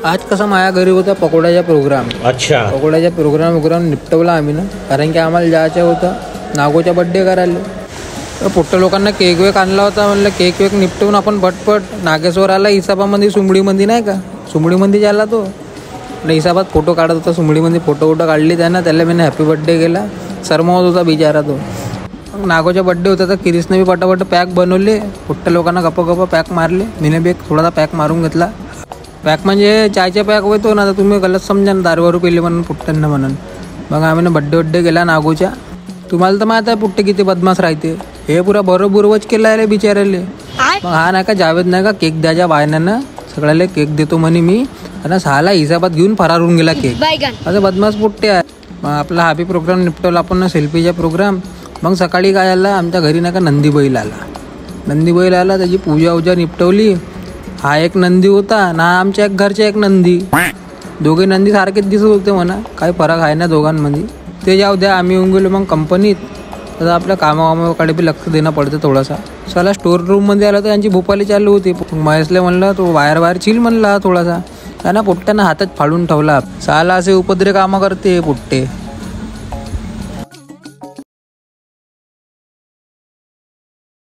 आज कसं माझ्या घरी होता पकोड्याचा प्रोग्राम. अच्छा. पकोड्याचा प्रोग्राम निपटवला आम्ही ना, कारण की आम्हाला जायचं होतं नागोचा बड्डे करायला. तर पोट्ट लोकांना केक वेक आणला होता. म्हणलं केक वेक निपटवून आपण पटपट. नागेश्वर आला हिसाबामध्ये सुमडीमध्ये, नाही का सुमडीमध्ये झाला तो. हिसाबात फोटो काढत होता सुमडीमध्ये. फोटो काढली त्याला मी हॅपी बड्डे केला. सरमवत होता बिचारा तो. नागोचा बड्डे होता तर किरीसने बी पटापट पॅक बनवले. पोट्ट लोकांना गप्पा पॅक मारले. मीने बी थोडासा पॅक मारून घेतला. पॅक म्हणजे चायचा पॅक होतो ना, तर तुम्ही गलत समजा ना, दारू पिले म्हणून पुट्ट्यांना म्हणून. मग आम्ही ना बड्डे केला नागोच्या. तुम्हाला तर माहित आहे पुट्टे किती बदमाश राहते. हे पुरा बरोबरच केला आहे रे बिचाराले. मग हा नाही का जावेद नाही का केक द्याच्या बायनानं सगळ्याला केक देतो म्हणे मी, आणि 6ला हिसाबात घेऊन फरार होऊन गेला केक. असं बदमाश पुट्टे आहे. मग आपला हॅपी प्रोग्राम निपटवला आपण ना, सेल्फीचा प्रोग्राम. मग सकाळी काय आला, आमच्या घरी नाही का नंदी बैल आला. त्याची पूजा निपटवली. हा एक नंदी होता ना, आमच्या एक घरच्या एक नंदी. दोघे नंदी सारखेच दिसत होते म्हणा, काही फरक आहे ना दोघांमध्ये. ते जाऊ द्या. आम्ही येऊन गेलो मग कंपनीत. तर आपल्या कामाकडे बी लक्ष देणं पडतं थोडासा. चला स्टोर रूममध्ये आलं तर यांची भोपाली चालू होती. महेशला म्हणलं तो बाहेर चिल म्हणला थोडासा. त्यांना पोट्ट्यानं हातात फाडून ठेवला. 6ला असे उपद्रे कामं करते पोट्टे.